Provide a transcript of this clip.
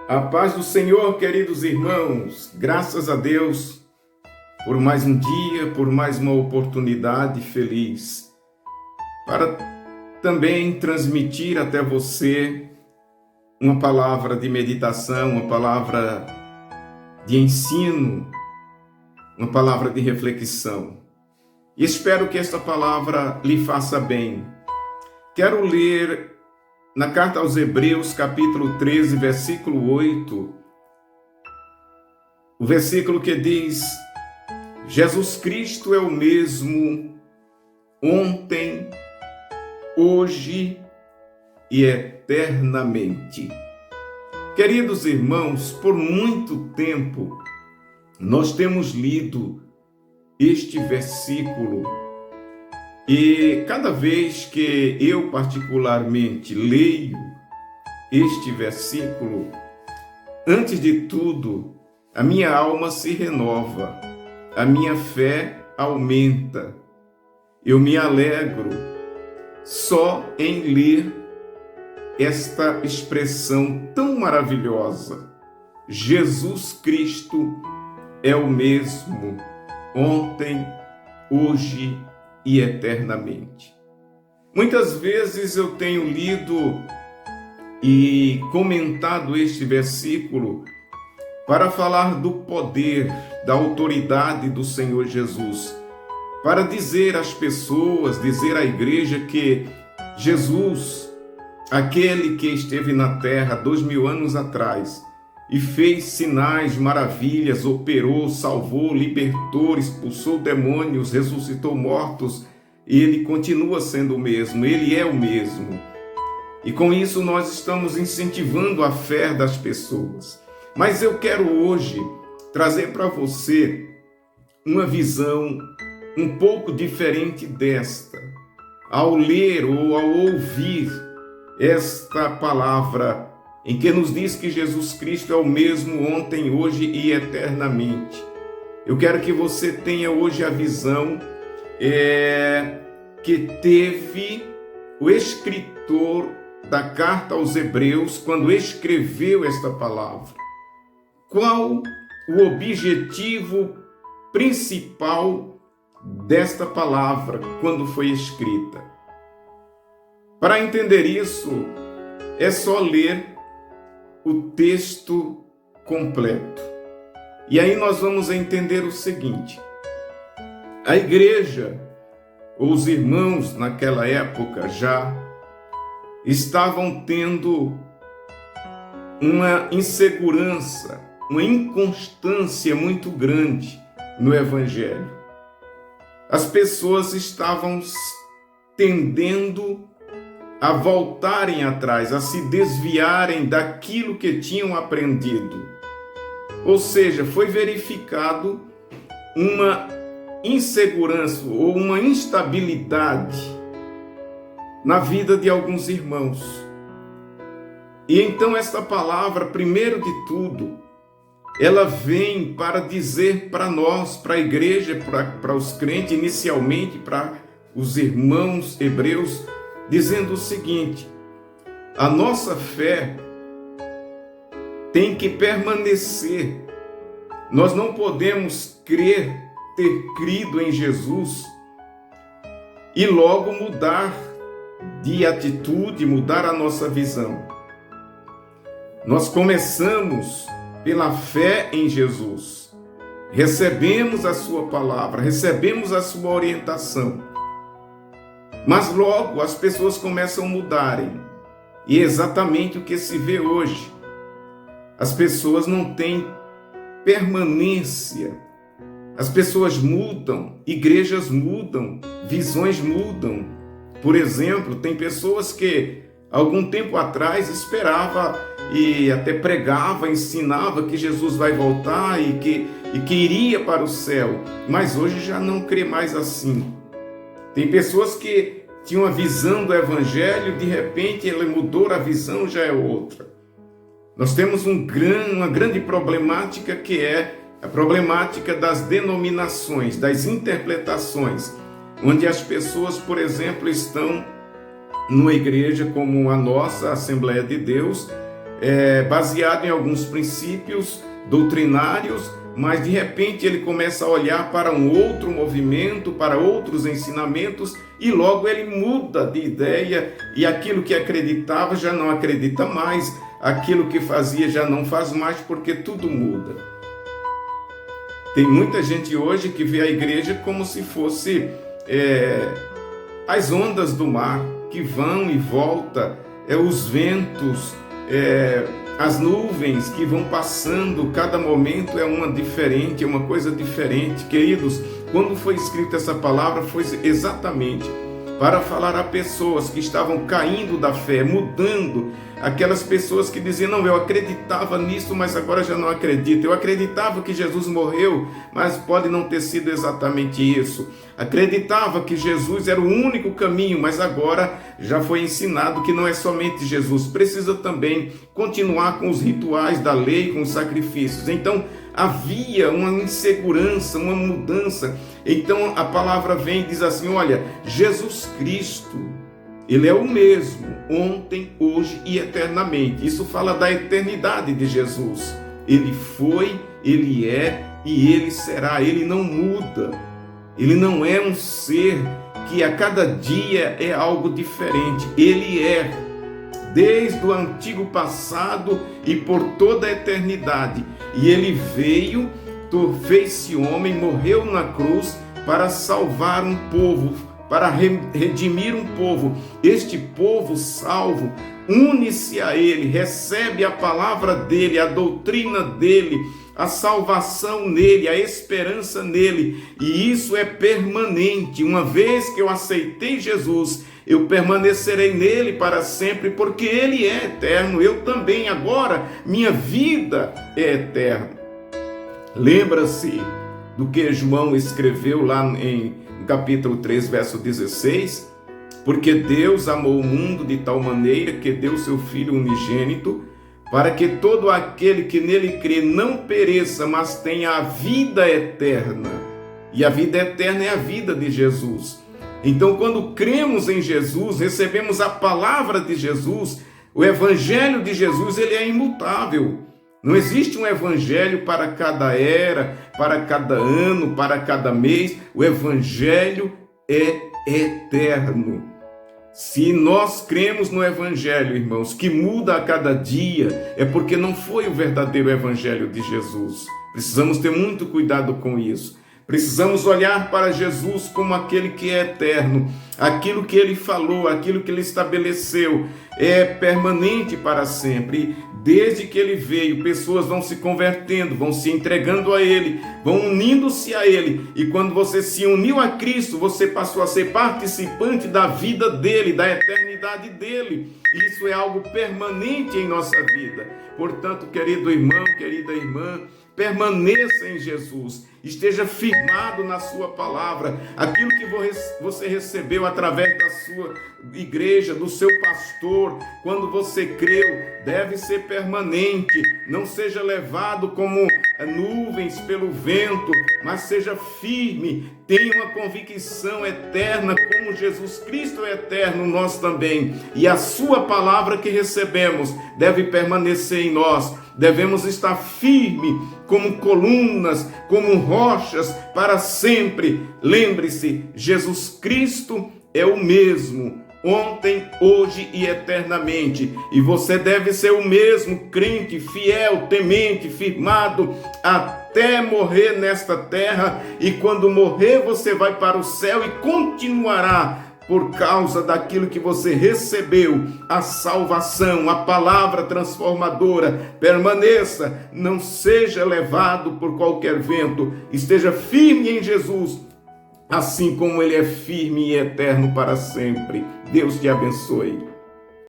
A paz do Senhor, queridos irmãos, graças a Deus por mais um dia, por mais uma oportunidade feliz para também transmitir até você uma palavra de meditação, uma palavra de ensino, uma palavra de reflexão. E espero que esta palavra lhe faça bem. Quero ler na carta aos Hebreus, capítulo 13, versículo 8, o versículo que diz: Jesus Cristo é o mesmo ontem, hoje e eternamente. Queridos irmãos, por muito tempo nós temos lido este versículo e cada vez que eu particularmente leio este versículo, antes de tudo, a minha alma se renova, a minha fé aumenta. Eu me alegro só em ler esta expressão tão maravilhosa. Jesus Cristo é o mesmo ontem, hoje e eternamente. Muitas vezes eu tenho lido e comentado este versículo para falar do poder, da autoridade do Senhor Jesus, para dizer às pessoas, dizer à igreja que Jesus, aquele que esteve na terra 2000 anos atrás e fez sinais, maravilhas, operou, salvou, libertou, expulsou demônios, ressuscitou mortos, e ele continua sendo o mesmo, ele é o mesmo. E com isso nós estamos incentivando a fé das pessoas. Mas eu quero hoje trazer para você uma visão um pouco diferente desta. Ao ler ou ao ouvir esta palavra em que nos diz que Jesus Cristo é o mesmo ontem, hoje e eternamente. Eu quero que você tenha hoje a visão que teve o escritor da carta aos Hebreus quando escreveu esta palavra. Qual o objetivo principal desta palavra quando foi escrita? Para entender isso, é só ler o texto completo. E aí nós vamos entender o seguinte: a igreja, ou os irmãos naquela época já, estavam tendo uma insegurança, uma inconstância muito grande no Evangelho. As pessoas estavam tendendo a voltarem atrás, a se desviarem daquilo que tinham aprendido. Ou seja, foi verificado uma insegurança ou uma instabilidade na vida de alguns irmãos. E então esta palavra, primeiro de tudo, ela vem para dizer para nós, para a igreja, para os crentes, inicialmente para os irmãos hebreus, dizendo o seguinte: a nossa fé tem que permanecer. Nós não podemos crer, ter crido em Jesus e logo mudar de atitude, mudar a nossa visão. Nós começamos pela fé em Jesus, recebemos a sua palavra, recebemos a sua orientação, mas logo as pessoas começam a mudarem. E é exatamente o que se vê hoje. As pessoas não têm permanência. As pessoas mudam, igrejas mudam, visões mudam. Por exemplo, tem pessoas que algum tempo atrás esperava e até pregava, ensinava que Jesus vai voltar e que iria para o céu, mas hoje já não crê mais assim. Tem pessoas que tinham uma visão do Evangelho, de repente ele mudou a visão, já é outra. Nós temos uma grande problemática, que é a problemática das denominações, das interpretações, onde as pessoas, por exemplo, estão numa igreja como a nossa Assembleia de Deus, baseado em alguns princípios doutrinários, mas de repente ele começa a olhar para um outro movimento, para outros ensinamentos, e logo ele muda de ideia, e aquilo que acreditava já não acredita mais, aquilo que fazia já não faz mais, porque tudo muda. Tem muita gente hoje que vê a igreja como se fosse as ondas do mar, que vão e voltam, os ventos, as nuvens que vão passando, cada momento é uma diferente, é uma coisa diferente. Queridos, quando foi escrita essa palavra, foi exatamente para falar a pessoas que estavam caindo da fé, mudando, aquelas pessoas que diziam, não, eu acreditava nisso, mas agora já não acredito. Eu acreditava que Jesus morreu, mas pode não ter sido exatamente isso. Acreditava que Jesus era o único caminho, mas agora já foi ensinado que não é somente Jesus. Precisa também continuar com os rituais da lei, com os sacrifícios. Então, havia uma insegurança, uma mudança. Então, a palavra vem e diz assim, olha, Jesus Cristo, Ele é o mesmo, ontem, hoje e eternamente. Isso fala da eternidade de Jesus. Ele foi, Ele é e Ele será. Ele não muda. Ele não é um ser que a cada dia é algo diferente. Ele é, desde o antigo passado e por toda a eternidade. E Ele veio, fez-se homem, morreu na cruz para salvar um povo, para redimir um povo. Este povo salvo une-se a Ele, recebe a palavra dEle, a doutrina dEle, a salvação nele, a esperança nele, e isso é permanente. Uma vez que eu aceitei Jesus, eu permanecerei nele para sempre, porque ele é eterno. Eu também agora, minha vida é eterna. Lembra-se do que João escreveu lá em capítulo 3, verso 16? Porque Deus amou o mundo de tal maneira que deu seu Filho unigênito, para que todo aquele que nele crê não pereça, mas tenha a vida eterna. E a vida eterna é a vida de Jesus. Então, quando cremos em Jesus, recebemos a palavra de Jesus, o evangelho de Jesus, ele é imutável. Não existe um evangelho para cada era, para cada ano, para cada mês. O evangelho é eterno. Se nós cremos no evangelho, irmãos, que muda a cada dia, é porque não foi o verdadeiro evangelho de Jesus. Precisamos ter muito cuidado com isso. Precisamos olhar para Jesus como aquele que é eterno. Aquilo que ele falou, aquilo que ele estabeleceu é permanente para sempre. Desde que ele veio, pessoas vão se convertendo, vão se entregando a ele, vão unindo-se a ele. E quando você se uniu a Cristo, você passou a ser participante da vida dele, da eternidade dele. Isso é algo permanente em nossa vida. Portanto, querido irmão, querida irmã, permaneça em Jesus, esteja firmado na sua palavra. Aquilo que você recebeu através da sua igreja, do seu pastor, quando você creu, deve ser permanente. Não seja levado como nuvens pelo vento, mas seja firme, tenha uma convicção eterna, como Jesus Cristo é eterno, nós também. E a sua palavra que recebemos deve permanecer em nós. Devemos estar firmes como colunas, como rochas para sempre. Lembre-se, Jesus Cristo é o mesmo, ontem, hoje e eternamente. E você deve ser o mesmo crente, fiel, temente, firmado, até morrer nesta terra. E quando morrer, você vai para o céu e continuará por causa daquilo que você recebeu, a salvação, a palavra transformadora. Permaneça, não seja levado por qualquer vento, esteja firme em Jesus, assim como ele é firme e eterno para sempre. Deus te abençoe.